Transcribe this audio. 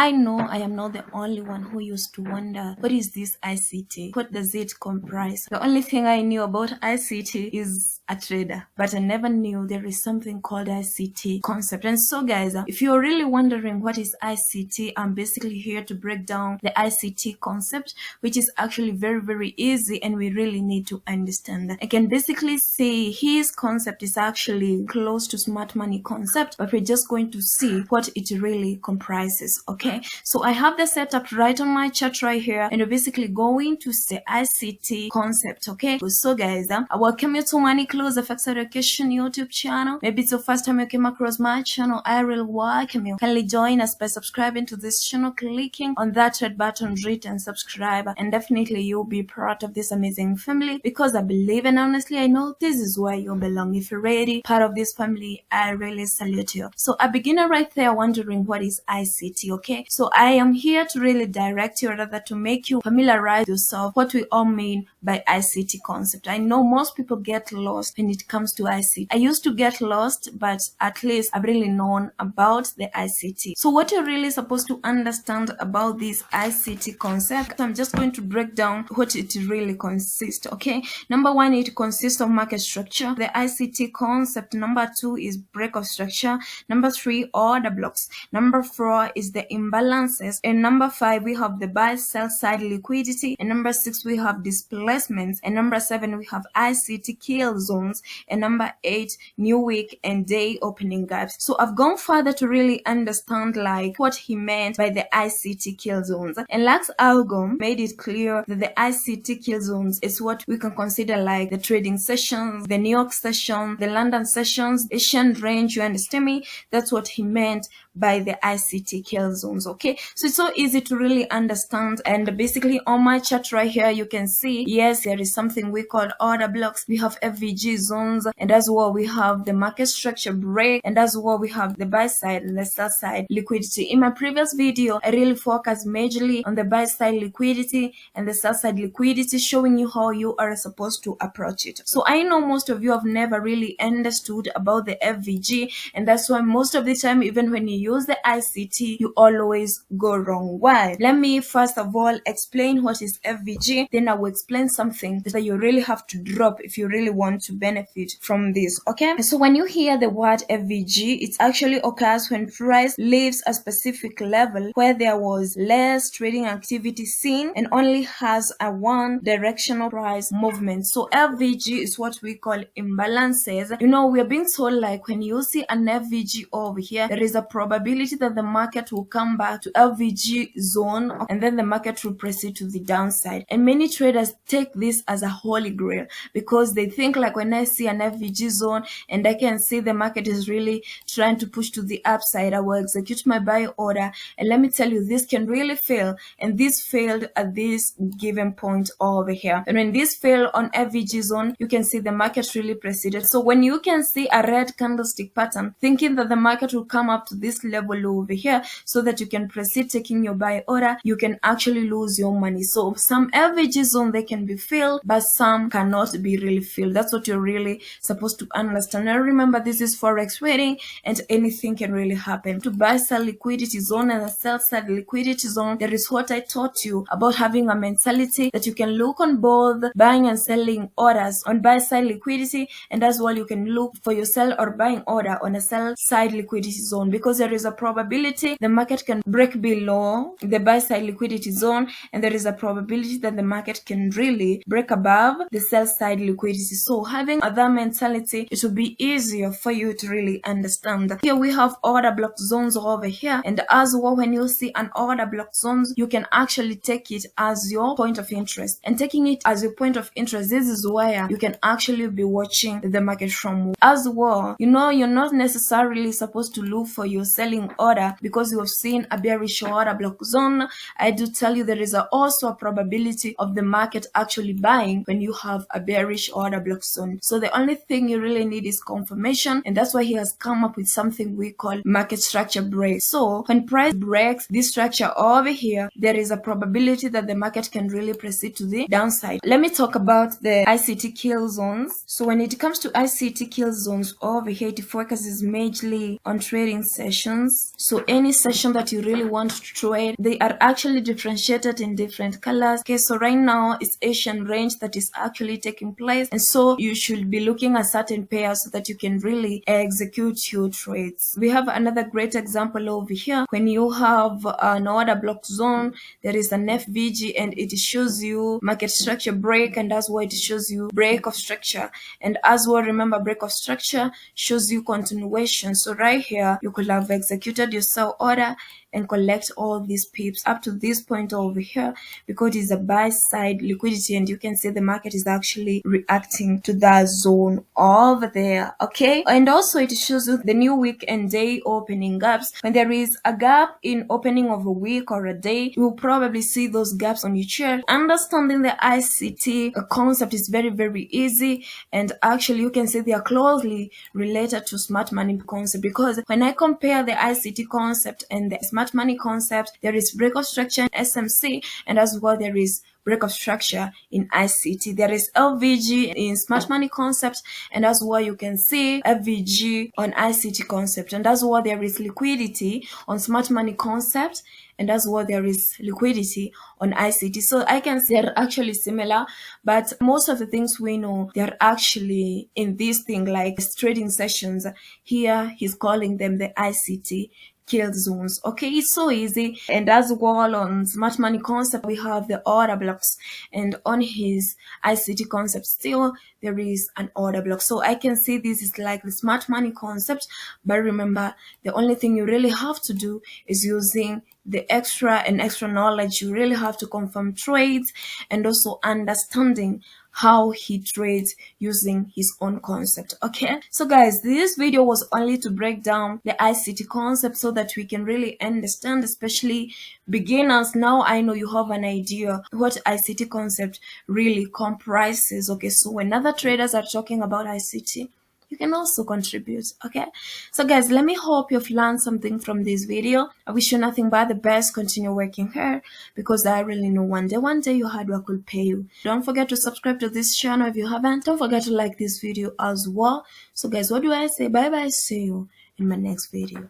I know I am not the only one who used to wonder, what is this ICT? What does it comprise? The only thing I knew about ICT is a trader, but I never knew there is something called ICT concept. And so guys, if you're really wondering what is ICT, I'm basically here to break down the ICT concept, which is actually very easy and we really need to understand that. I can basically say his concept is actually close to smart money concept, but we're just going to see what it really comprises. Okay, so I have the setup right on my chart right here, and we're basically going to say ICT concept. Okay, so guys, I welcome you to Money Close FX Education YouTube channel. Maybe it's the first time you came across my channel. I really welcome you. Kindly join us by subscribing to this channel, clicking on that red button written subscribe, and definitely you'll be part of this amazing family, because I believe and honestly I know this is where you belong. If you're ready, part of this family, I really salute you. So a beginner right there wondering what is ICT. Okay, so I am here to really direct you, or rather to make you familiarize yourself what we all mean by ICT concept. I know most people get lost when it comes to ICT. I used to get lost, but at least I've really known about the ICT. So what you're really supposed to understand about this ICT concept, I'm just going to break down what it really consists. Okay, number one, it consists of market structure, the ICT concept. Number two is break of structure. Number three, order blocks. Number four is the imbalances, and number five, we have the buy sell side liquidity, and number six, we have displacements, and number seven, we have ICT kill zones, and number eight, new week and day opening gaps. So I've gone further to really understand like what he meant by the ICT kill zones, and Lux Algo made it clear that the ICT kill zones is what we can consider like the trading sessions, the New York session, the London sessions, Asian range. You understand me? That's what he meant by the ICT kill zones. Okay, so it's so easy to really understand, and basically on my chart right here you can see, yes, there is something we call order blocks, we have FVG zones, and as well we have the market structure break, and as well we have the buy side and the sell side liquidity. In my previous video I really focused majorly on the buy side liquidity and the sell side liquidity, showing you how you are supposed to approach it. So I know most of you have never really understood about the FVG, and that's why most of the time even when you use the ICT you always go wrong. Why? Let me first of all explain what is FVG, then I will explain something that you really have to drop if you really want to benefit from this. Okay, so when you hear the word FVG, it actually occurs when price leaves a specific level where there was less trading activity seen and only has a one directional price movement. So FVG is what we call imbalances. You know, we're being told like when you see an FVG over here, there is a probability that the market will come back to FVG zone, and then the market will proceed to the downside. And many traders take this as a holy grail, because they think like, when I see an FVG zone and I can see the market is really trying to push to the upside, I will execute my buy order. And let me tell you, this can really fail, and this failed at this given point over here. And when this failed on FVG zone, you can see the market really proceeded. So when you can see a red candlestick pattern, thinking that the market will come up to this level over here so that you can proceed taking your buy order, you can actually lose your money. So some FVG zone, they can be filled, but some cannot be really filled. That's what you're really supposed to understand. Now remember, this is forex trading and anything can really happen. To buy sell liquidity zone and a sell side liquidity zone, there is what I taught you about having a mentality that you can look on both buying and selling orders on buy side liquidity, and as well you can look for your sell or buying order on a sell side liquidity zone, because there is a probability the market can break below the buy side liquidity zone, and there is a probability that the market can really break above the sell side liquidity. So having that mentality, it will be easier for you to really understand. Here we have order block zones over here, and as well when you see an order block zones, you can actually take it as your point of interest, and taking it as your point of interest, this is where you can actually be watching the market from. As well, you know, you're not necessarily supposed to look for your selling order because you have seen a bearish order block zone. I do tell you there is also a probability of the market actually buying when you have a bearish order block zone. So the only thing you really need is confirmation, and that's why he has come up with something we call market structure break. So when price breaks this structure over here, there is a probability that the market can really proceed to the downside. Let me talk about the ICT kill zones. So when it comes to ICT kill zones over here, it focuses majorly on trading sessions. sessions. So any session that you really want to trade, they are actually differentiated in different colors. Okay, so right now it's Asian range that is actually taking place, and so you should be looking at certain pairs so that you can really execute your trades. We have another great example over here. When you have an order block zone, there is an FVG and it shows you market structure break, and that's why it shows you break of structure. And as well, remember, break of structure shows you continuation. So right here you could have executed your sell order and collect all these pips up to this point over here, because it's a buy side liquidity, and you can see the market is actually reacting to that zone over there. Okay, and also it shows you the new week and day opening gaps. When there is a gap in opening of a week or a day, you will probably see those gaps on your chart. Understanding the ICT concept is very, very easy, and actually you can see they are closely related to smart money concept, because when I compare the ICT concept and the smart money concept, there is break of structure in SMC, and as well there is break of structure in ICT. There is LVG in smart money concept, and that's why you can see FVG on ICT concept, and that's why there is liquidity on smart money concept, and that's why there is liquidity on ICT. So I can say they're actually similar, but most of the things we know, they're actually in this thing like trading sessions. Here he's calling them the ICT kill zones. Okay, it's so easy. And as well on smart money concept, we have the order blocks, and on his ICT concept still there is an order block. So I can see this is like the smart money concept, but remember, the only thing you really have to do is using the extra knowledge. You really have to confirm trades and also understanding how he trades using his own concept. Okay, so guys, this video was only to break down the ICT concept so that we can really understand, especially beginners. Now I know you have an idea what ICT concept really comprises. Okay, so when other traders are talking about ICT, you can also contribute. Okay, so guys, let me hope you've learned something from this video. I wish you nothing but the best. Continue working hard, because I really know one day your hard work will pay you. Don't forget to subscribe to this channel if you haven't. Don't forget to like this video as well. So guys, what do I say? Bye bye, see you in my next video.